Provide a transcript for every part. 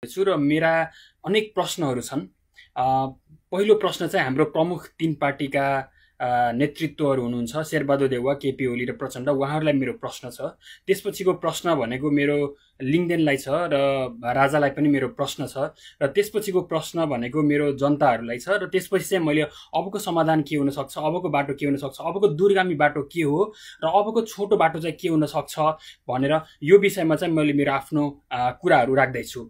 छु र मेरा अनेक प्रश्नहरू छन्। पहिलो प्रश्न चाहिँ हाम्रो प्रमुख तीन पार्टीका नेतृत्वहरू हुनुहुन्छ शेरबहादुर देउवा, केपी ओली र प्रचण्ड, उहाँहरूलाई मेरो प्रश्न छ। त्यसपछिको प्रश्न भनेको मेरो लिङ्गदेनलाई छ र राजालाई पनि मेरो प्रश्न छ र त्यसपछिको प्रश्न भनेको मेरो जनताहरूलाई छ र त्यसपछि चाहिँ मैले अबको समाधान के हुन सक्छ, अबको बाटो के हुन सक्छ, अबको दूरगामी बाटो के हो र अबको छोटो बाटो चाहिँ के हुन सक्छ भनेर यो विषयमा चाहिँ मैले मेरो आफ्नो कुराहरू राख्दैछु।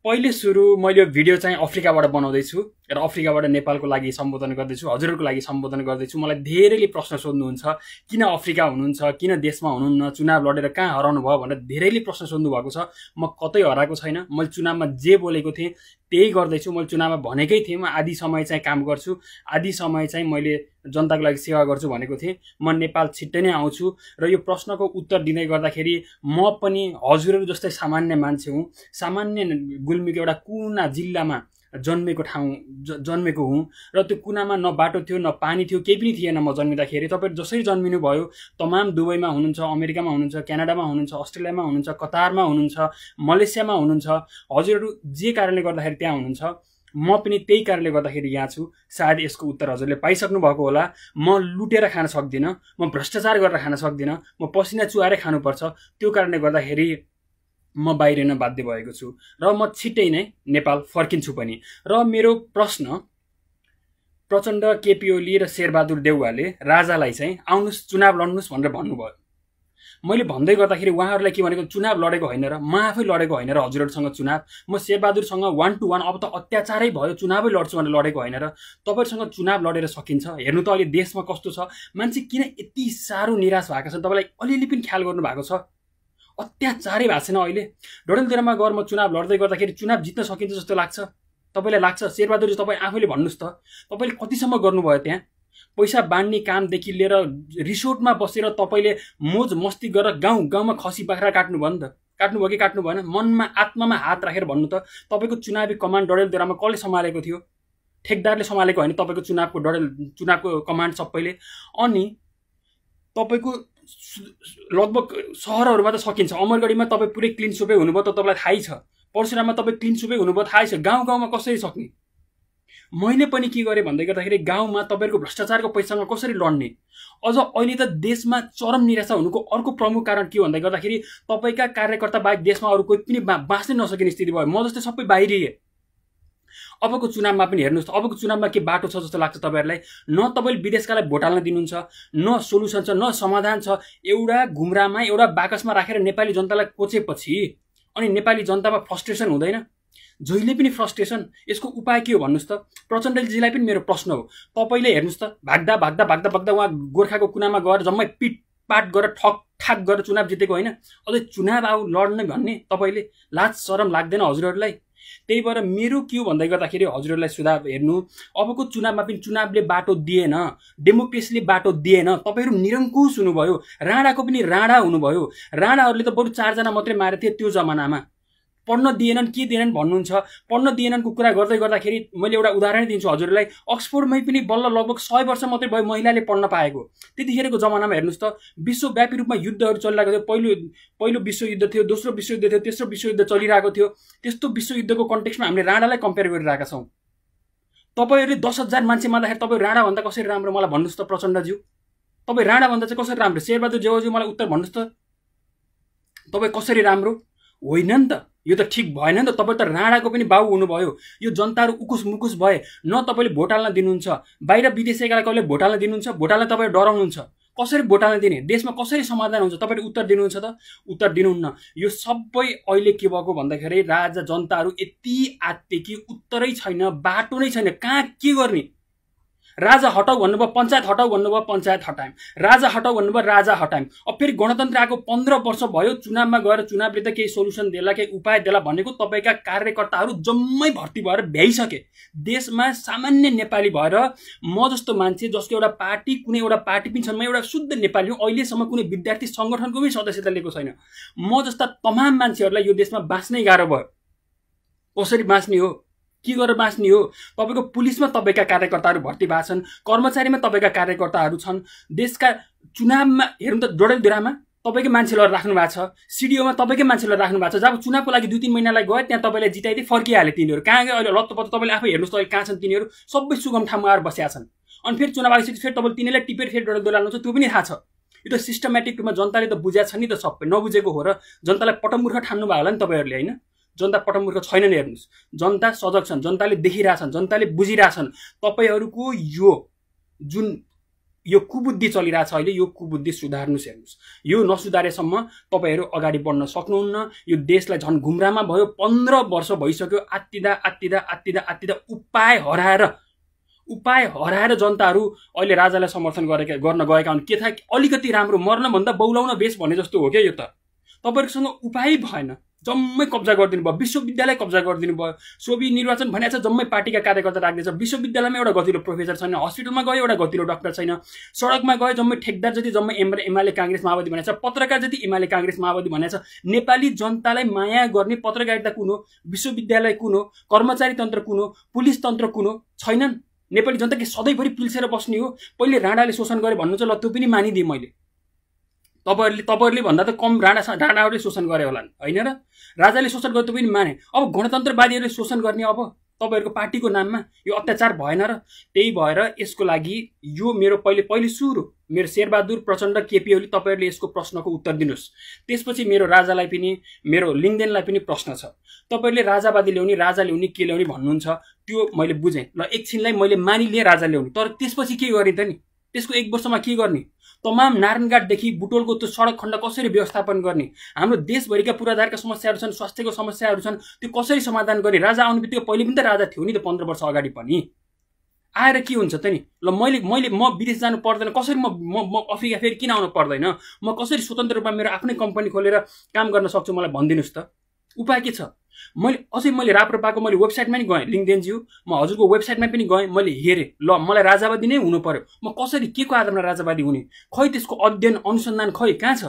पहिले सुरु मैले भिडियो चाहिँ अफ्रिकाबाट बनाउँदैछु र अफ्रिकाबाट नेपालको लागि सम्बोधन गर्दैछु, हजुरहरूको लागि सम्बोधन गर्दैछु। मलाई धेरैले प्रश्न सोध्नुहुन्छ, किन अफ्रिका हुनुहुन्छ, किन देशमा हुनुहुन्न, चुनाव लडेर कहाँ हराउनु भयो भनेर धेरैले प्रश्न सोध्नु भएको छ। म कतै हराएको छैन। मैले चुनावमा जे बोलेको थिएँ त्यही गर्दैछु। मैले चुनावमा भनेकै थिएँ म आधी समय चाहिँ काम गर्छु, आधी समय चाहिँ मैले जनताको लागि सेवा गर्छु भनेको थिएँ। म नेपाल छिट्टै नै आउँछु र यो प्रश्नको उत्तर दिँदै गर्दाखेरि म पनि हजुरहरू जस्तै सामान्य मान्छे हुँ। सामान्य गुल्मीको एउटा कुना जिल्लामा जन्मेको हुँ र त्यो कुनामा न बाटो थियो, न पानी थियो, केही पनि थिएन म जन्मिँदाखेरि। तपाईहरु जसरी जन्मिनु भयो, तमाम दुबईमा हुनुहुन्छ, अमेरिकामा हुनुहुन्छ, क्यानाडामा हुनुहुन्छ, अस्ट्रेलियामा हुनुहुन्छ, कतारमा हुनुहुन्छ, मलेसियामा हुनुहुन्छ, हजुरहरू जे कारणले गर्दाखेरि त्यहाँ हुनुहुन्छ, म पनि त्यही कारणले गर्दाखेरि यहाँ छु। सायद यसको उत्तर हजुरले पाइसक्नु भएको होला। म लुटेर खान सक्दिनँ, म भ्रष्टाचार गरेर खान सक्दिनँ, म पसिना चुहारै खानुपर्छ। त्यो कारणले गर्दाखेरि म बाहिरिन बाध्य भएको छु र म छिट्टै नै नेपाल फर्किन्छु पनि। र मेरो प्रश्न प्रचण्ड, केपी ओली र शेरबहादुर देउवाले राजालाई चाहिँ आउनुस् चुनाव लड्नुस् भनेर भन्नुभयो। मैले भन्दै गर्दाखेरि उहाँहरूलाई के भनेको, चुनाव लडेको होइन र म आफै लडेको होइन र हजुरहरूसँग चुनाव। म शेरबहादुरसँग 1 to 1 अब त अत्याचारै भयो, चुनावै लड्छु भनेर लडेको होइन र तपाईहरुसँग चुनाव लडेर सकिन्छ। हेर्नु त अहिले देशमा कस्तो छ, मान्छे किन यति साह्रो निराश भएका छन्। तपाईलाई अलिअलि पनि ख्याल गर्नु भएको छ? अत्याचारै भएको छैन अहिले? डडेलधुरामा गएर म चुनाव लड्दै गर्दाखेरि चुनाव जित्न सकिन्छ जस्तो लाग्छ? तपाईलाई लाग्छ? शेरबहादुर तपाईँ आफैले भन्नुस् त, तपाईले कतिसम्म गर्नुभयो त्यहाँ? पैसा बाँड्ने कामदेखि लिएर रिसोर्टमा बसेर तपाईले मोज मस्ती गरेर गाउँ गाउँमा खसी बाख्रा काट्नुभयो नि त? काट्नुभयो कि काट्नु भएन? मनमा आत्मामा हात राखेर भन्नु त। तपाईको चुनावी कमान्ड डडेलधुरामा कसले सम्हालेको थियो? ठेकदारले सम्हालेको होइन तपाईको चुनावको कमान्ड सबैले। अनि तपाईको लगभग सहरहरुमा त सकिन्छ। अमरगढीमा तपाई पुरै क्लिन सुपै हुनुभयो त तपाईलाई थाहै छ। परशुराममा तपाई क्लिन सुपै हुनुभयो थाहै छ। गाउँ गाउँमा कसरी सक्ने? मैले पनि के गरे भन्दै गर्दाखेरि गाउँमा तपाईहरुको भ्रष्टाचारको पैसासँग कसरी लड्ने? अझ अहिले त देशमा चरम निराशा हुनुको अर्को प्रमुख कारण के भन्दै गर्दाखेरि तपाईका कार्यकर्ता बाहेक देशमा अरु कोही पनि बाँच्नै नसकिने स्थिति भयो। म जस्तै सबै बाहिरिए। अबको चुनावमा पनि हेर्नुस् त, अबको चुनावमा के बाटो छ जस्तो लाग्छ तपाईहरुलाई? न तपाईले विदेशकालाई भोट हाल्न दिनुहुन्छ, न सोलुसन छ, न समाधान छ। एउटा घुमरामा एउटा बाकसमा राखेर नेपाली जनतालाई कोचेपछि अनि नेपाली जनतामा फ्रस्ट्रेसन हुँदैन? जहिले पनि फ्रस्ट्रेसन। यसको उपाय के हो भन्नुस् त? प्रचण्डजीलाई पनि मेरो प्रश्न हो। तपाईले हेर्नुस् त, भाग्दा भाग्दा भाग्दा भाग्दा उहाँ गोर्खाको कुनामा गएर जम्मै पिटपाट गरेर ठकठाक गरेर चुनाव जितेको होइन? अझै चुनाव आउ लड्न भन्ने तपाईले लाज शरम लाग्दैन हजुरहरूलाई? त्यही भएर मेरो के हो भन्दै गर्दाखेरि हजुरहरूलाई सुझाव हेर्नु, अबको चुनावमा पनि चुनावले बाटो दिएन, डेमोक्रेसीले बाटो दिएन। तपाईहरु निरङ्कुश हुनुभयो, राणाको पनि राणा हुनुभयो। राणाहरूले त बरु 4 जना मात्रै मारे थिए त्यो जमानामा। पढ्न दिएनन्, के दिएनन् भन्नुहुन्छ? पढ्न दिएनन्को कुरा गर्दै गर्दाखेरि मैले एउटा उदाहरण दिन्छु हजुरलाई। अक्सफोर्डमै पनि बल्ल लगभग 100 वर्ष मात्रै भयो महिलाले पढ्न पाएको। त्यतिखेरको जमानामा हेर्नुस् त, विश्वव्यापी रूपमा युद्धहरू चलिरहेको थियो। पहिलो विश्वयुद्ध थियो, दोस्रो विश्वयुद्ध थियो, तेस्रो विश्वयुद्ध चलिरहेको थियो। त्यस्तो विश्वयुद्धको कन्टेक्स्टमा हामीले राणालाई कम्पेयर गरिरहेका छौं। तपाईहरुले 10,000 मान्छे मार्दाखेरि तपाई राणा भन्दा कसरी राम्रो मलाई भन्नुस् त प्रचण्डज्यू? तपाई राणा भन्दा चाहिँ कसरी राम्रो? शेरबहादुर देउवाज्यू मलाई उत्तर भन्नुस् त। तपाई कसरी राम्रो? होइन नि त, यो त ठीक भएन नि त। तपाई त राणाको पनि बाउ हुनुभयो। यो जनताहरु उकुस मुकुस भए। न तपाईले भोट हाल्न दिनुहुन्छ, बाहिर विदेशीकालाई कसले भोट हाल्न दिनुहुन्छ? भोट हाल्न तपाई डराउनुहुन्छ। कसरी भोट हाल्न दिने? देशमा कसरी समाधान हुन्छ? तपाईले उत्तर दिनुहुन्छ त? उत्तर दिनुहुन्न। यो सबै अहिले के भएको भन्दाखेरि राजा जनताहरु यति आत्ते कि उत्तरै छैन, बाटो नै छैन, कहाँ के गर्ने? राजा हटाऊ भन्नुभयो, पञ्चायत हटाऊ भन्नुभयो, पञ्चायत हटायौं। राजा हटाऊ भन्नुभयो, राजा हटायौं। अब फेरि गणतन्त्र आएको 15 वर्ष भयो, चुनावमा गएर चुनावले त केही सोलुसन देला, केही उपाय देला भनेको तपाईका कार्यकर्ताहरू जम्मै भर्ती भएर भ्याइसके। देशमा सामान्य नेपाली भएर म जस्तो मान्छे जसको एउटा पार्टी, कुनै एउटा पार्टी पनि छैन, म एउटा शुद्ध नेपाली हुँ। अहिलेसम्म कुनै विद्यार्थी संगठनको पनि सदस्यता लिएको छैन। म जस्ता तमाम मान्छेहरूलाई यो देशमा बाँच्नै गाह्रो भयो। कसरी बाँच्ने हो? के गरेर बाँच्ने हो? तपाईको पुलिसमा तपाईका कार्यकर्ताहरू भर्ती भएका छन्, कर्मचारीमा तपाईका कार्यकर्ताहरू छन्। देशका चुनावमा हेर्नु त, डडेलधुरामा तपाईकै मान्छेलाई राख्नु भएको छ, सिडिओमा तपाईकै मान्छेलाई राख्नु भएको छ। जब चुनावको लागि 2-3 महिनालाई गयो त्यहाँ तपाईलाई जिताइदिए फर्किहाले तिनीहरू। कहाँ गयो अहिले लत्तपत्त तपाईले आफै हेर्नुस् त अहिले कहाँ छन् तिनीहरू, सबै सुगम ठाउँमा आएर बसेका छन्। अनि फेरि चुनाव आइसकेपछि फेरि तपाईले तिनीलाई टिपेर फेरि एउटा दोलाल्नुहुन्छ, त्यो पनि थाहा छ। यो त सिस्टमेटिक रूपमा जनताले त बुझेको छ नि त, सबै नबुझेको हो र जनतालाई पटमूर्ख ठान्नु भयो होला नि तपाईहरुले हैन। जनता पटमूर्ख छैनन् हेर्नुस्, जनता सजग छन्, जनताले देखिरहेछन्, जनताले बुझिरहेछन्। तपाईहरुको जुन यो कुबुद्धि चलिरहेछ अहिले, यो कुबुद्धि सुधार्नुस् हेर्नुस्। यो नसुधारेसम्म तपाईहरु अगाडि बढ्न सक्नुहुन्न। यो देशलाई झन् घुमरामा भयो, 15 वर्ष भइसक्यो। आत्तिदा उपाय हराएर जनताहरु अहिले राजालाई समर्थन गर्न गएका हुन्। के थाहा अलिकति राम्रो मर्न भन्दा बौलाउन बेस भने जस्तो हो क्या यो त। तपाईहरुसँग उपाय भएन, जम्मै कब्जा गरिदिनु भयो, विश्वविद्यालय कब्जा गरिदिनु भयो। सोभि निर्वाचन भनेको छ जम्मै पार्टीका कार्यकर्ता राख्दैछ। विश्वविद्यालयमा एउटा गतिलो प्रोफेसर छैन, हस्पिटलमा गयो एउटा गतिलो डाक्टर छैन, सडकमा गयो जम्मै ठेकदार जति जम्मै एमाले कांग्रेस माओवादी भनेको छ, पत्रकार जति एमाले कांग्रेस माओवादी भनेको छ। नेपाली जनतालाई माया गर्ने पत्रकारिता कुन हो, विश्वविद्यालय कुन हो, कर्मचारी तन्त्र कुन हो, पुलिस तन्त्र कुन हो, छैनन्। नेपाली जनता के सधैँभरि पिल्सेर बस्ने हो? पहिले राणाले शोषण गरे भन्नु चाहिँ ल त्यो पनि मानिदिए मैले। तपाईहरुले भन्दा त कम राणाहरुले शोषण गरे होलान् हैन र? राजाले शोषण गरे त पनि माने। अब गणतन्त्रवादीहरुले शोषण गर्ने अब तपाईहरुको पार्टीको नाममा यो अत्याचार भएन र? त्यही भएर यसको लागि यो मेरो पहिले सुरु मेरो शेरबहादुर प्रचण्ड केपी ओली तपाईहरुले यसको प्रश्नको उत्तर दिनुस्। त्यसपछि मेरो राजालाई पनि मेरो लिङ्गदेनलाई पनि प्रश्न छ। तपाईहरुले राजावादी ल्याउने, राजा ल्याउने, के ल्याउने भन्नुहुन्छ त्यो मैले बुझेँ। ल एकछिनलाई मैले मानिलिए राजा ल्याउने, तर त्यसपछि के गर्ने त नि? त्यसको 1 वर्षमा के गर्ने? तमाम नारायणघाटदेखि बुटोलको त्यो सडक खण्ड कसरी व्यवस्थापन गर्ने? हाम्रो देशभरिका पूर्वाधारका समस्याहरू छन्, स्वास्थ्यको समस्याहरू छन्, त्यो कसरी समाधान गर्ने? राजा आउने बित्तिकै पहिले पनि त राजा थियो नि त 15 वर्ष अगाडि पनि। आएर के हुन्छ त नि? ल म विदेश जानु पर्दैन, कसरी म अफ्रिका फेरि किन आउनु पर्दैन? म कसरी स्वतन्त्र रूपमा मेरो आफ्नै कम्पनी खोलेर काम गर्न सक्छु मलाई भनिदिनुस् त। उपाय के छ? मैले राप्रपाको मैले वेबसाइटमा नि गएँ, लिङ्गदेनज्यू म हजुरको वेबसाइटमा पनि गएँ, मैले हेरेँ। ल मलाई राजावादी नै हुनु पर्यो, म कसरी के को आधारमा राजावादी हुने? खै त्यसको अध्ययन अनुसन्धान खै कहाँ छ?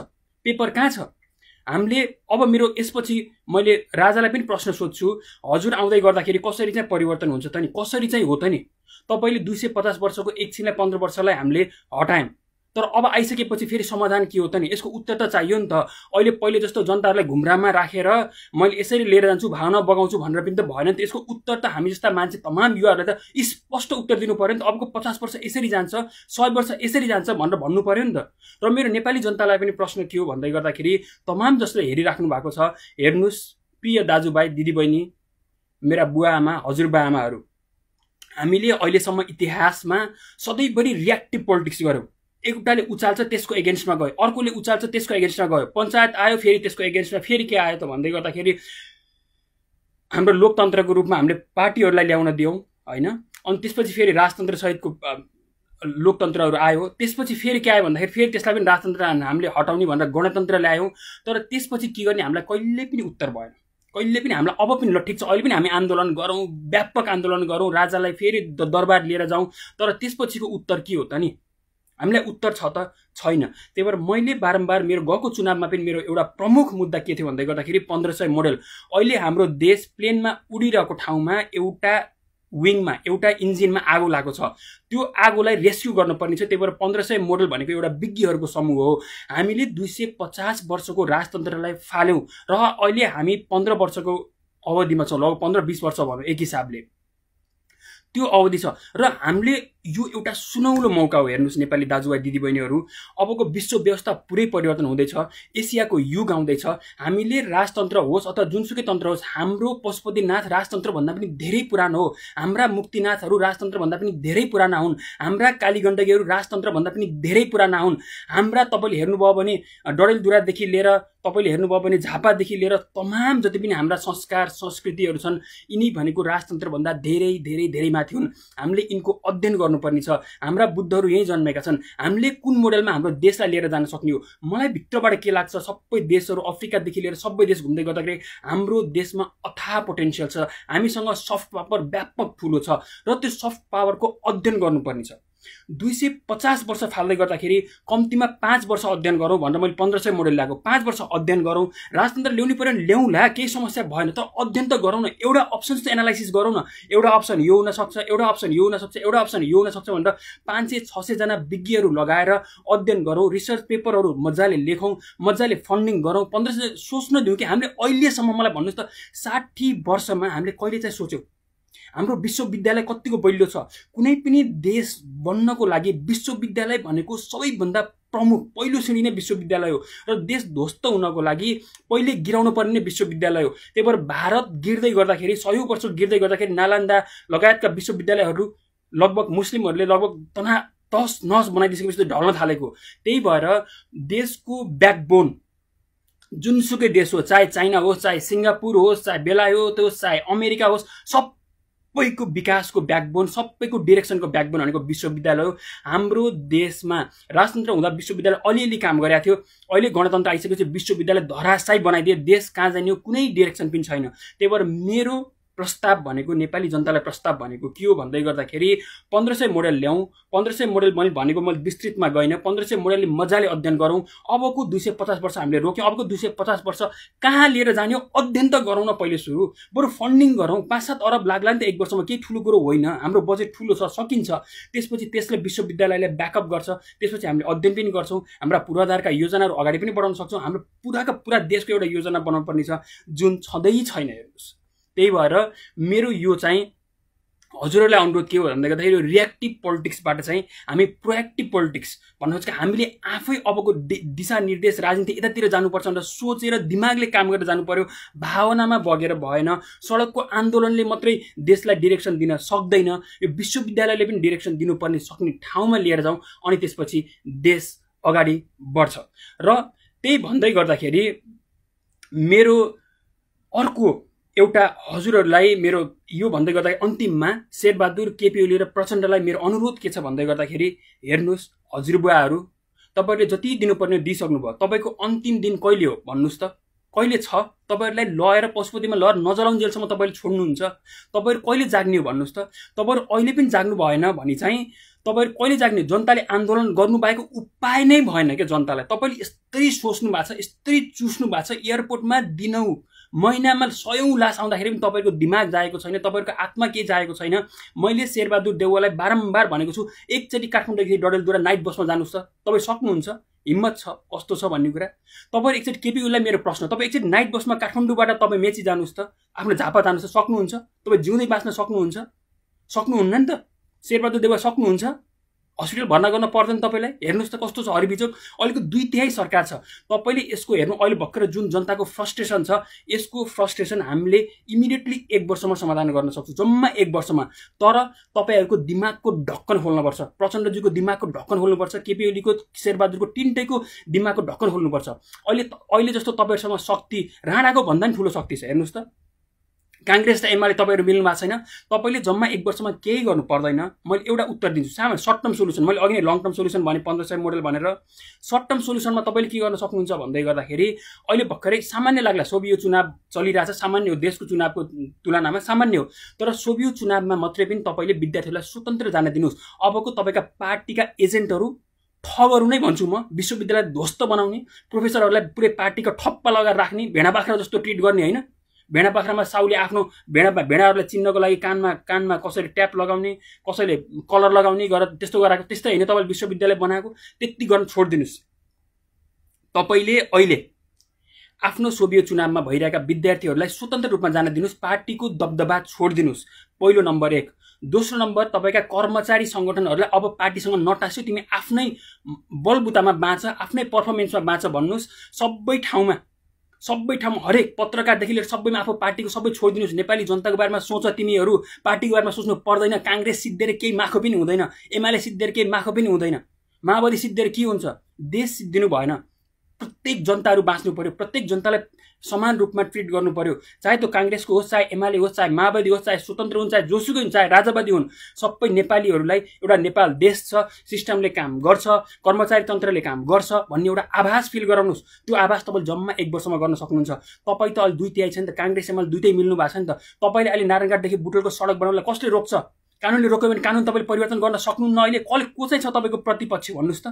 पेपर कहाँ छ? हामीले अब मेरो यसपछि मैले राजालाई पनि प्रश्न सोध्छु, हजुर आउँदै गर्दाखेरि कसरी चाहिँ परिवर्तन हुन्छ त नि? कसरी चाहिँ हो त नि? तपाईले 250 वर्षको एकछिनलाई 15 वर्षलाई हामीले हटायौं, तर अब आइसकेपछि फेरि समाधान के हो त नि? यसको उत्तर त चाहियो नि त। अहिले पहिले जस्तो जनताहरुलाई घुमरामा राखेर मैले यसरी लिएर जान्छु, भावना बगाउँछु भनेर पनि त भएन नि त। यसको उत्तर त हामी जस्ता मान्छे तमाम युवाहरुलाई त स्पष्ट उत्तर दिनु पर्यो नि त। अबको 50 वर्ष यसरी जान्छ, 100 वर्ष यसरी जान्छ भनेर भन्नु पर्यो नि त। र मेरो नेपाली जनतालाई पनि प्रश्न के हो भन्दै गर्दाखेरि तमाम जसले हेरिराख्नु भएको छ, हेर्नुस् प्रिय दाजुभाइ दिदीबहिनी, मेरा बुवा आमा, हजुरबा आमाहरु, हामीले अहिलेसम्म इतिहासमा सधैँभरि रियाक्टिभ पोलिटिक्स गर्यौं। एउटाले उचाल्छ त्यसको एगेन्स्टमा गयो, अर्कोले उचाल्छ त्यसको एगेन्स्टमा गयो, पञ्चायत आयो फेरि त्यसको एगेन्स्टमा फेरि के आयो त भन्दै गर्दाखेरि हाम्रो लोकतन्त्रको रूपमा हामीले पार्टीहरुलाई ल्याउन दियौं हैन। अनि त्यसपछि फेरि राजतन्त्र सहितको लोकतन्त्रहरु आयो। त्यसपछि फेरि के आयो भन्दाखेरि फेरि त्यसलाई पनि राजतन्त्र हामीले हटाउने भनेर गणतन्त्र ल्यायौं। तर त्यसपछि के गर्ने हामीलाई कहिले पनि उत्तर भएन। कहिले पनि हामीलाई अब पनि ल ठीक छ अहिले पनि हामी आन्दोलन गरौं, व्यापक आन्दोलन गरौं, राजालाई फेरि दरबार लिएर जाउँ, तर त्यसपछिको उत्तर के हो त नि? हामीलाई उत्तर छ त छैन। त्यही भएर मैले बारम्बार मेरो गएको चुनावमा पनि मेरो एउटा प्रमुख मुद्दा के थियो भन्दै गर्दाखेरि 1500 मोडेल। अहिले हाम्रो देश प्लेनमा उडिरहेको ठाउँमा एउटा विङमा एउटा इन्जिनमा आगो लागेको छ, त्यो आगोलाई रेस्क्यु गर्नुपर्ने छ। त्यही भएर 1500 मोडेल भनेको एउटा विज्ञहरूको समूह हो। हामीले 250 वर्षको राजतन्त्रलाई फाल्यौं र अहिले हामी 15 वर्षको अवधिमा छौं, लगभग 15-20 वर्ष भनौं एक हिसाबले त्यो अवधि छ। र हामीले यो एउटा सुनौलो मौका हो। हेर्नुस् नेपाली दाजुभाइ दिदीबहिनीहरू, अबको विश्व व्यवस्था पुरै परिवर्तन हुँदैछ, एसियाको युग आउँदैछ। हामीले राजतन्त्र होस् अथवा जुनसुकै तन्त्र होस्, हाम्रो पशुपतिनाथ राजतन्त्र भन्दा पनि धेरै पुरानो हो, हाम्रा मुक्तिनाथहरू राजतन्त्र भन्दा पनि धेरै पुराना हुन्, हाम्रा कालीगण्डकीहरू राजतन्त्र भन्दा पनि धेरै पुराना हुन्, हाम्रा तपाईले हेर्नुभयो भने डडेलधुरादेखि लिएर तपाईले हेर्नुभयो भने झापादेखि लिएर तमाम जति पनि हाम्रा संस्कार संस्कृतिहरू छन्, यिनी भनेको राजतन्त्र भन्दा धेरै धेरै धेरै माथि हुन्। हामीले यिनको अध्ययन गर्नुपर्ने छ। हाम्रा बुद्धहरू यही जन्मेका छन्। हामीले कुन मोडेलमा हाम्रो देशलाई लिएर जान सक्ने हो? मलाई भित्रबाट के लाग्छ, सबै देशहरू अफ्रिकादेखि लिएर सबै देश घुम्दै गर्दाखेरि हाम्रो देशमा अथाह पोटेन्शियल छ। हामीसँग सफ्ट पावर व्यापक ठूलो छ र त्यो सफ्ट पावरको अध्ययन गर्नुपर्ने छ। 250 वर्ष फाल्दै गर्दाखेरि कम्तीमा 5 वर्ष अध्ययन गरौँ भनेर मैले 1500 मोडेल ल्याएको। 5 वर्ष अध्ययन गरौँ, राजतन्त्र ल्याउनु पर्यो भने ल्याउँला, केही समस्या भएन, तर अध्ययन त गरौँ न। एउटा अप्सन चाहिँ एनालाइसिस गरौँ न। एउटा अप्सन यो हुन सक्छ, एउटा अप्सन यो हुन सक्छ, एउटा अप्सन यो हुन सक्छ भनेर 500-600 जना विज्ञहरू लगाएर अध्ययन गरौँ, रिसर्च पेपरहरू मजाले लेखौँ, मजाले फन्डिङ गरौँ। 1500 सोच्न दिउँ कि हामीले अहिलेसम्म, मलाई भन्नुहोस् त 60 वर्षमा हामीले कहिले चाहिँ सोच्यौँ हाम्रो विश्वविद्यालय कतिको बलियो छ? कुनै पनि देश बन्नको लागि विश्वविद्यालय भनेको सबैभन्दा प्रमुख पहिलो श्रेणी नै विश्वविद्यालय हो र देश ध्वस्त हुनको लागि पहिले गिराउनु पर्ने नै विश्वविद्यालय हो। त्यही भएर भारत गिर्दै गर्दाखेरि, 100 वर्ष गिर्दै गर्दाखेरि नालन्दा लगायतका विश्वविद्यालयहरू लगभग मुस्लिमहरूले लगभग तहस नहस बनाइदिसकेपछि ढल्न थालेको। त्यही भएर देशको ब्याकबोन जुनसुकै देश हो, चाहे चाइना होस्, चाहे सिङ्गापुर होस्, चाहे बेलायत होस्, चाहे अमेरिका होस्, सबैको विकासको ब्याकबोन, सबैको डिरेक्सनको ब्याकबोन भनेको विश्वविद्यालय हो। हाम्रो देशमा राजतन्त्र हुँदा विश्वविद्यालय अलिअलि काम गरेको थियो, अहिले गणतन्त्र आइसकेपछि विश्वविद्यालय धराशायी बनाइदिए, देश कहाँ जाने हो कुनै डिरेक्सन पनि छैन। त्यही भएर मेरो प्रस्ताव भनेको, नेपाली जनतालाई प्रस्ताव भनेको के हो भन्दै गर्दाखेरि 1500 मोडेल ल्याउँ। 1500 मोडेल मैले भनेको मैले विस्तृतमा गइनँ। 1500 मोडेलले मजाले अध्ययन गरौँ। अबको 250 वर्ष हामीले रोक्यौँ, अबको 250 वर्ष कहाँ लिएर जाने हो अध्ययन त गरौँ न पहिले सुरु। बरु फन्डिङ गरौँ। 5-7 अरब लाग्ला नि त एक वर्षमा, केही ठुलो कुरो होइन। हाम्रो बजेट ठुलो छ, सकिन्छ। त्यसपछि त्यसले विश्वविद्यालयले ब्याकअप गर्छ। त्यसपछि हामीले अध्ययन पनि गर्छौँ, हाम्रा पूर्वाधारका योजनाहरू अगाडि पनि बढाउन सक्छौँ। हाम्रो पुरा देशको एउटा योजना बनाउनु पर्ने छ जुन छँदै छैन। हेर्नुहोस्, त्यही भएर मेरो यो चाहिँ हजुरहरूलाई अनुरोध के हो भन्दा गर्दाखेरि यो रियाक्टिभ पोलिटिक्सबाट चाहिँ हामी प्रोएक्टिभ पोलिटिक्स भन्नुहोस् कि हामीले आफै अबको दिशानिर्देश राजनीति यतातिर जानुपर्छ भनेर सोचेर दिमागले काम गरेर जानु पर्यो। भावनामा बगेर भएन। सडकको आन्दोलनले मात्रै देशलाई डिरेक्सन दिन सक्दैन। यो विश्वविद्यालयले पनि डिरेक्सन दिनुपर्ने सक्ने ठाउँमा लिएर जाउँ, अनि त्यसपछि देश अगाडि बढ्छ। र त्यही भन्दै गर्दाखेरि मेरो अर्को एउटा हजुरहरूलाई मेरो यो भन्दै गर्दा अन्तिममा शेरबहादुर केपी ओली र प्रचण्डलाई मेरो अनुरोध के छ भन्दै गर्दाखेरि, हेर्नुहोस् हजुरबुवाहरू, तपाईँहरूले जति दिनुपर्ने दिइसक्नुभयो। तपाईँको अन्तिम दिन कहिले हो भन्नुहोस् त? कहिले छ? तपाईँहरूलाई लएर पशुपतिमा लहर नजलाउन्जेलसम्म तपाईँले छोड्नुहुन्छ। तपाईँहरू कहिले जाग्ने हो भन्नुहोस् त? तपाईँहरू अहिले पनि जाग्नु भएन भने चाहिँ तपाईँहरू कहिले जाग्ने? जनताले आन्दोलन गर्नुभएको उपाय नै भएन क्या जनतालाई। तपाईँले यस्तै सोच्नु भएको छ, यस्तै चुस्नु भएको छ। एयरपोर्टमा दिनौँ महिनामा 100औं लास आउँदाखेरि पनि तपाईँको दिमाग जाएको छैन, तपाईँको आत्मा के जाएको छैन। मैले शेरबहादुर देउवालाई बारम्बार भनेको छु, एकचोटि काठमाडौँदेखि डडेलधुरा नाइट बसमा जानुहोस् त, तपाईँ सक्नुहुन्छ? हिम्मत छ कस्तो छ भन्ने कुरा। तपाईँ एकचोटि केपी ओलीलाई मेरो प्रश्न, तपाईँ एकचोटि नाइट बसमा काठमाडौँबाट तपाईँ मेची जानुहोस् त, आफ्नो झापा जानुहोस् त, सक्नुहुन्छ? तपाईँ जिउँदै बाँच्न सक्नुहुन्छ? सक्नुहुन्न नि त। शेरबहादुर देउवा सक्नुहुन्छ? हस्पिटल भर्ना गर्न पर्दैन तपाईँलाई? हेर्नुहोस् त कस्तो छ हरिबिजोग। अहिलेको 2/3 सरकार छ। तपाईँले यसको हेर्नु, अहिले भर्खर जुन जनताको फ्रस्ट्रेसन छ, यसको फ्रस्ट्रेसन हामीले इमिडिएटली 1 वर्षमा समाधान गर्न सक्छौँ, जम्मा 1 वर्षमा। तर तपाईँहरूको दिमागको ढक्कन खोल्नुपर्छ। प्रचण्डजीको दिमागको ढक्कन खोल्नुपर्छ, केपी ओलीको, शेरबहादुरको, तिनटैको दिमागको ढक्कन खोल्नुपर्छ। अहिले जस्तो तपाईँहरूसँग शक्ति राणाको भन्दा पनि ठुलो शक्ति छ। हेर्नुहोस् त, कांग्रेस र एमाले तपाईँहरू मिल्नु भएको छैन। तपाईँले जम्मा 1 वर्षमा केही गर्नु पर्दैन। मैले एउटा उत्तर दिन्छु, सामान्य सर्ट टर्म सोल्युसन। मैले अघि नै लङ टर्म सोल्युसन भने 1500 मोडेल भनेर। सर्ट टर्म सोल्युसनमा तपाईँले के गर्न सक्नुहुन्छ भन्दै गर्दाखेरि, अहिले भर्खरै सामान्य लाग्ला सोभियो चुनाव चलिरहेछ, सामान्य हो, देशको चुनावको तुलनामा सामान्य हो। तर सोभियो चुनावमा मात्रै पनि तपाईँले विद्यार्थीहरूलाई स्वतन्त्र जान दिनुहोस्। अबको तपाईँका पार्टीका एजेन्टहरू, ठगहरू नै भन्छु म, विश्वविद्यालय ध्वस्त बनाउने, प्रोफेसरहरूलाई पुरै पार्टीको ठप्पा लगाएर राख्ने, भेडा बाख्रा जस्तो ट्रिट गर्ने होइन। भेडा बाख्रामा साउले आफ्नो भेडाहरूलाई चिन्नको लागि कानमा कसैले ट्याप लगाउने, कसैले कलर लगाउने गरेर त्यस्तो गराएको, त्यस्तै होइन तपाईँले विश्वविद्यालय बनाएको। त्यति गर्न छोडिदिनुहोस्। तपाईँले अहिले आफ्नो सोभियो चुनावमा भइरहेका विद्यार्थीहरूलाई स्वतन्त्र रूपमा जान दिनुहोस्, पार्टीको दबदबा छोडिदिनुहोस्। पहिलो नम्बर 1। दोस्रो नम्बर, तपाईँका कर्मचारी सङ्गठनहरूलाई अब पार्टीसँग नटास्यो, तिमी आफ्नै बलबुतामा बाँच, आफ्नै पर्फर्मेन्समा बाँच भन्नुहोस्। सबै ठाउँमा हरेक पत्रकारदेखि लिएर सबैमा आफू पार्टीको सबै छोडिदिनुहोस्। नेपाली जनताको बारेमा सोच, तिमीहरू पार्टीको बारेमा सोच्नु पर्दैन। कांग्रेस सिद्धिएर केही माखो पनि हुँदैन, एमाले सिद्धिएर केही माखो पनि हुँदैन, माओवादी सिद्धिएर के हुन्छ? देश सिद्धिनु भएन। प्रत्येक जनताहरू बाँच्नु पर्यो, प्रत्येक जनतालाई समान रूपमा ट्रिट गर्नु पर्यो। चाहे त्यो कांग्रेसको होस्, चाहे एमाले होस्, चाहे माओवादी होस्, चाहे स्वतन्त्र हुन्, चाहे जोसुकै हुन्, चाहे राजावादी हुन्, सबै नेपालीहरूलाई एउटा नेपाल देश छ, सिस्टमले काम गर्छ, कर्मचारी तन्त्रले काम गर्छ भन्ने एउटा आभास फिल गराउनुहोस्। त्यो आभास तपाईँले जम्मा 1 वर्षमा गर्न सक्नुहुन्छ। तपाईँ त अहिले 2/3 छ नि त, कांग्रेस एमाले दुईटै मिल्नु भएको छ नि त। तपाईँले अहिले नारायणघाटदेखि बुटोलको सडक बनाउनलाई कसले रोक्छ? कानुनले रोक्यो भने कानुन तपाईँले परिवर्तन गर्न सक्नुहुन्न। अहिले को चाहिँ छ तपाईँको प्रतिपक्ष भन्नुहोस् त?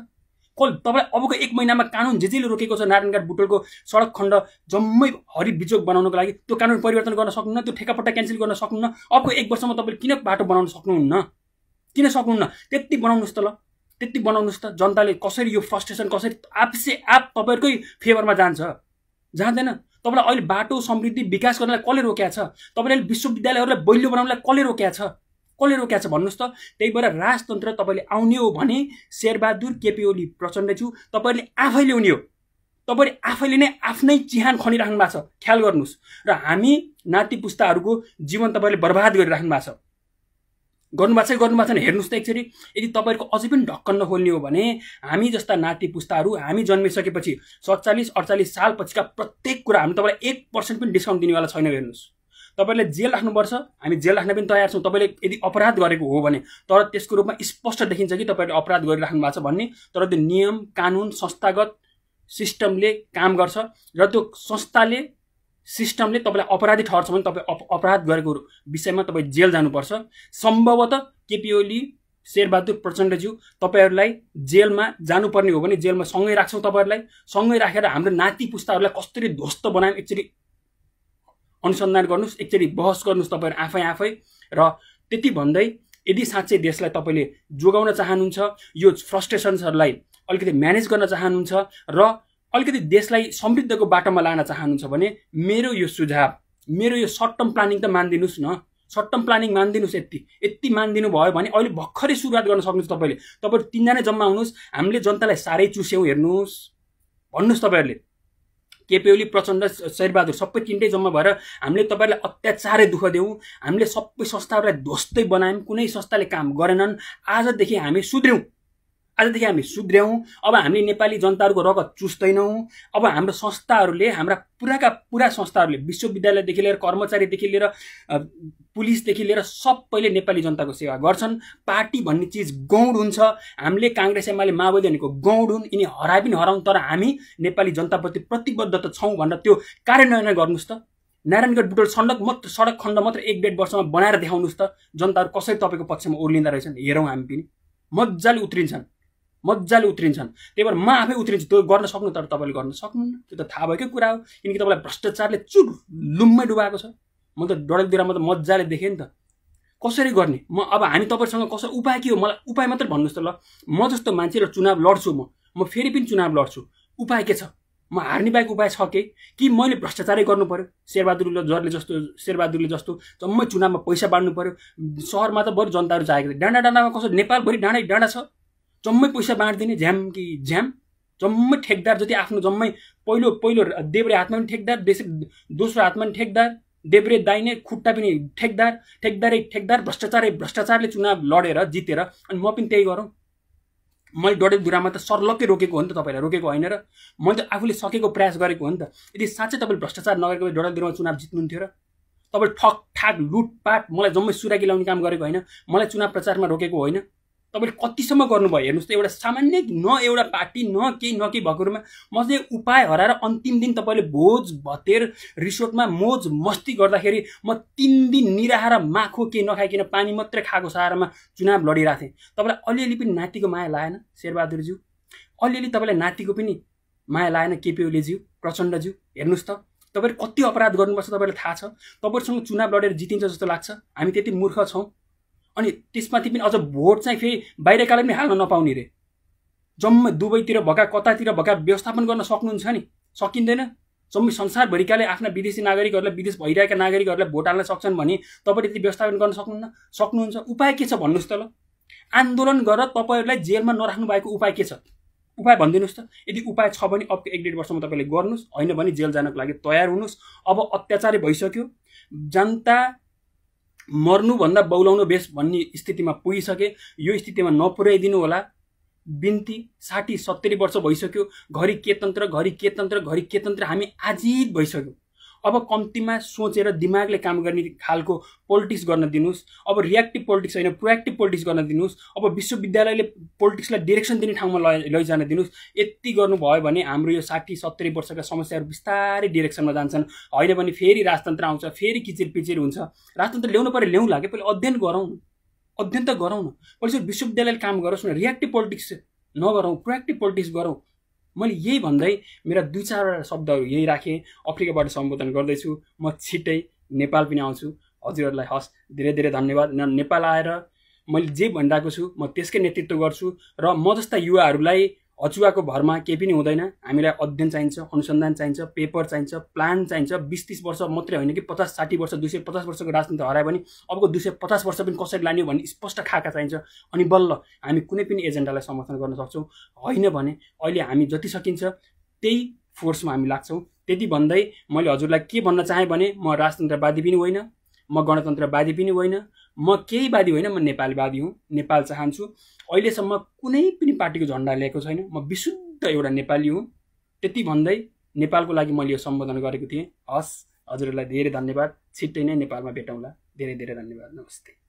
तपाईँलाई अबको 1 महिनामा कानुन जेले रोकेको छ नारायणघाट बुटोलको सडक खण्ड जम्मै हरित बिजोग बनाउनको लागि त्यो कानुन परिवर्तन गर्न सक्नुहुन्न, त्यो ठेकापट्टा क्यान्सल गर्न सक्नुहुन्न। अबको 1 वर्षमा तपाईँले किन बाटो बनाउन सक्नुहुन्न? किन सक्नुहुन्न? त्यति बनाउनुहोस् त, ल त्यति बनाउनुहोस् त। जनताले कसरी यो फ्रस्ट्रेसन कसरी आपसे आप तपाईँहरूकै फेभरमा जान्छ? जाँदैन। तपाईँलाई अहिले बाटो समृद्धि विकास गर्नलाई कसले रोकेको छ? तपाईँले विश्वविद्यालयहरूलाई बलियो बनाउनलाई कसले रोकेको छ? कसले रोकेको छ भन्नुहोस् त? त्यही भएर राजतन्त्र तपाईँले आउने हो भने शेरबहादुर केपी ओली प्रचण्डज्यू तपाईँले आफै ल्याउने हो। तपाईँले आफैले नै आफ्नै चिहान खनिराख्नु भएको छ, ख्याल गर्नुहोस्। र हामी नाति पुस्ताहरूको जीवन तपाईँले बर्बाद गरिराख्नु भएको छ। गर्नुभएको छैन हेर्नुहोस् त एकचोटि। यदि तपाईँहरूको अझै पनि ढक्कन नखोल्ने हो भने हामी जस्ता नाति पुस्ताहरू हामी जन्मिसकेपछि 47-48 साल पछिका प्रत्येक कुरा हामी तपाईँलाई 1% पनि डिस्काउन्ट दिनेवाला छैन। हेर्नुहोस्, तपाईँले जेल राख्नुपर्छ, हामी जेल राख्न पनि तयार छौँ तपाईँले यदि अपराध गरेको हो भने। तर त्यसको रूपमा स्पष्ट देखिन्छ कि तपाईँले अपराध गरिराख्नु भएको छ भन्ने। तर त्यो नियम कानुन संस्थागत सिस्टमले काम गर्छ र त्यो संस्थाले सिस्टमले तपाईँलाई अपराधी ठहर्छ भने तपाईँ अपराध गरेको विषयमा तपाईँ जेल जानुपर्छ। सम्भवतः केपी ओली शेरबहादुर प्रचण्डज्यू तपाईँहरूलाई जेलमा जानुपर्ने हो भने जेलमा सँगै राख्छौँ। तपाईँहरूलाई सँगै राखेर हाम्रो नाति पुस्ताहरूलाई कसरी ध्वस्त बनायौँ एकचोटि अनुसन्धान गर्नुहोस्, एकचोटि बहस गर्नुहोस् तपाईँहरू आफै। र त्यति भन्दै यदि साँच्चै देशलाई तपाईँले जोगाउन चाहनुहुन्छ, यो फ्रस्ट्रेसन्सहरूलाई अलिकति म्यानेज गर्न चाहनुहुन्छ र अलिकति देशलाई समृद्धको बाटोमा लान चाहनुहुन्छ भने मेरो यो सुझाव, मेरो यो सर्ट टर्म प्लानिङ त मानिदिनुहोस् न। सर्ट टर्म प्लानिङ मानिदिनुहोस्। यति मानिदिनु भयो भने अहिले भर्खरै सुरुवात गर्न सक्नुहुन्छ तपाईँले। तपाईँहरू 3 जना जम्मा आउनुहोस्, हामीले जनतालाई साह्रै चुस्यौँ हेर्नुहोस् भन्नुहोस्। तपाईँहरूले केपी ओली प्रचण्ड शेरबहादुर सबै 3टै जम्मा भएर हामीले तपाईँहरूलाई अत्याचारै दुःख दियौँ, हामीले सबै संस्थाहरूलाई ध्वस्तै बनायौँ, कुनै संस्थाले काम गरेनन्। आजदेखि हामी सुध्र्यौँ। अब हामीले नेपाली जनताहरूको रगत चुस्दैनौँ। अब हाम्रो संस्थाहरूले, हाम्रा पुरा संस्थाहरूले, विश्वविद्यालयदेखि लिएर कर्मचारीदेखि लिएर पुलिसदेखि लिएर सबैले नेपाली जनताको सेवा गर्छन्। पार्टी भन्ने चिज गौड हुन्छ। हामीले काङ्ग्रेस एमाले माओवादी भनेको गौड हुन्, यिनी हराए पनि हराउन्, तर हामी नेपाली जनताप्रति प्रतिबद्ध त छौँ भनेर त्यो कार्यान्वयन गर्नुहोस् त। नारायणगढ बुटोल सडक खण्ड मात्र 1-1.5 वर्षमा बनाएर देखाउनुहोस् त। जनताहरू कसरी तपाईँको पक्षमा ओर्लिँदा रहेछन् हेरौँ। हामी पनि मजाले उत्रिन्छन्। त्यही भएर म आफै उत्रिन्छु। त्यो गर्न सक्नु, तर तपाईँले गर्न सक्नुहुन्न। त्यो त थाहा भएकै कुरा हो, किनकि तपाईँलाई भ्रष्टाचारले लुम्मै डुबाएको छ। म त डडेलधुरामा त मजाले देखेँ नि त कसरी गर्ने। अब हामी तपाईँसँग कसरी उपाय के हो मलाई उपाय मात्रै भन्नुहोस् त। ल म जस्तो मान्छे र चुनाव लड्छु, म फेरि पनि चुनाव लड्छु। उपाय के छ? म हार्ने बाहेक उपाय छ कि मैले भ्रष्टाचारै गर्नु पर्यो? शेरबहादुरले जस्तो जम्मै चुनावमा पैसा बाँड्नु पर्यो? सहरमा त बरु जनताहरू चाहेको थियो, डाँडामा कसरी नेपालभरि डाँडा छ, जम्मै पैसा बाँडिदिने झ्याम कि झ्याम। जम्मै ठेकदार जति आफ्नो जम्मै पहिलो देब्रे हातमा पनि ठेकदार, दोस्रो हातमा पनि ठेकदार, देब्रे दाइने खुट्टा पनि ठेकदार, भ्रष्टाचारले चुनाव लडेर जितेर। अनि म पनि त्यही गरौँ। मैले डडेलधुरामा त सर्लक्कै रोकेको हो नि त, तपाईँलाई रोकेको होइन र? मैले त आफूले सकेको प्रयास गरेको हो नि त। यदि साँच्चै तपाईँले भ्रष्टाचार नगरेको भए डडेलधुरामा चुनाव जित्नुहुन्थ्यो र? तपाईँले ठगठाग लुटपाट मलाई जम्मै सुराकी लाउने काम गरेको होइन, मलाई चुनाव प्रचारमा रोकेको होइन। तपाईँले कतिसम्म गर्नुभयो हेर्नुहोस् त। एउटा सामान्य न एउटा पार्टी न केही भएकोमा म चाहिँ उपाय हराएर अन्तिम दिन तपाईँले भोज भतेर रिसोर्टमा मोज मस्ती गर्दाखेरि म 3 दिन निराहार माखो केही नखाइकन पानी मात्रै खाएको सहारामा चुनाव लडिरहेको थिएँ। तपाईँलाई अलिअलि पनि नातिको माया लाएन शेरबहादुरज्यू? अलिअलि तपाईँलाई नातिको पनि माया लाएन केपी ओलीज्यू प्रचण्डज्यू? हेर्नुहोस् त तपाईँले कति अपराध गर्नुपर्छ तपाईँलाई थाहा छ। तपाईँहरूसँग चुनाव लडेर जितिन्छ जस्तो लाग्छ? हामी त्यति मूर्ख छौँ? अनि त्यसमाथि पनि अझ भोट चाहिँ फेरि बाहिरकाले पनि हाल्न नपाउने रे। जम्मै दुबईतिर भएका कतातिर भएका व्यवस्थापन गर्न सक्नुहुन्छ नि? सकिँदैन। जम्मै संसारभरिकाले आफ्ना विदेशी नागरिकहरूलाई, विदेश भइरहेका नागरिकहरूलाई भोट हाल्न सक्छन् भने तपाईँले त्यति व्यवस्थापन गर्न सक्नुहुन्छ? उपाय के छ भन्नुहोस् त। ल आन्दोलन गरेर तपाईँहरूलाई जेलमा नराख्नु भएको उपाय के छ? उपाय भनिदिनुहोस् त। यदि उपाय छ भने अब 1-1.5 वर्षमा तपाईँले गर्नुहोस्, होइन भने जेल जानको लागि तयार हुनुहोस्। अब अत्याचारै भइसक्यो। जनता मर्नुभन्दा बौलाउनु बेस भन्ने स्थितिमा पुगिसके। यो स्थितिमा नपुर्याइदिनु होला। बिन्ती 60-70 वर्ष भइसक्यो। घरि के तन्त्र हामी आजित भइसक्यो। अब कम्तीमा सोचेर दिमागले काम गर्ने खालको पोलिटिक्स गर्न दिनुहोस्। अब रियाक्टिभ पोलिटिक्स होइन, प्रोएक्टिभ पोलिटिक्स गर्न दिनुहोस्। अब विश्वविद्यालयले पोलिटिक्सलाई डिरेक्सन दिने ठाउँमा लैजान दिनुहोस्। यति गर्नुभयो भने हाम्रो यो 60-70 वर्षका समस्याहरू बिस्तारै डिरेक्सनमा जान्छन्। होइन भने फेरि राजतन्त्र आउँछ, फेरि किचिरपिचिर हुन्छ। राजतन्त्र ल्याउनु पर्यो, ल्याउँला के, पहिले अध्ययन गरौँ। अध्ययन त गरौँ न, पछि विश्वविद्यालयले काम गरोस् न, रियाक्टिभ पोलिटिक्स नगरौँ, प्रोएक्टिभ पोलिटिक्स गरौँ। मैले यही भन्दै मेरा 2-4 शब्दहरू यही राखेँ। अफ्रिकाबाट सम्बोधन गर्दैछु, म छिट्टै नेपाल पनि आउँछु। हजुरहरूलाई हस्, धेरै धेरै धन्यवाद। नेपाल आएर मैले जे भनिरहेको छु म त्यसकै नेतृत्व गर्छु र म जस्ता युवाहरूलाई अचुवाको भरमा केही पनि हुँदैन। हामीलाई अध्ययन चाहिन्छ, अनुसन्धान चाहिन्छ, पेपर चाहिन्छ, प्लान चाहिन्छ। 20-30 वर्ष मात्रै होइन कि 50-60 वर्ष 250 वर्षको राजनीति हरायो भने अबको 250 वर्ष पनि कसरी लाने हो भन्ने स्पष्ट खाका चाहिन्छ। अनि बल्ल हामी कुनै पनि एजेन्डालाई समर्थन गर्न सक्छौँ। होइन भने अहिले हामी जति सकिन्छ त्यही फोर्समा हामी लाग्छौँ। त्यति भन्दै मैले हजुरलाई के भन्न चाहेँ भने म राजतन्त्रवादी पनि होइन, म गणतन्त्रवादी पनि होइन, म केही वादी होइन, म नेपालवादी हुँ। नेपाल चाहन्छु। अहिलेसम्म कुनै पनि पार्टीको झन्डा लिएको छैन। म विशुद्ध एउटा नेपाली हुँ। त्यति भन्दै नेपालको लागि मैले यो सम्बोधन गरेको थिएँ। हस्, हजुरहरूलाई धेरै धन्यवाद। छिट्टै नै नेपालमा भेटौँला। धेरै धेरै धन्यवाद। नमस्ते।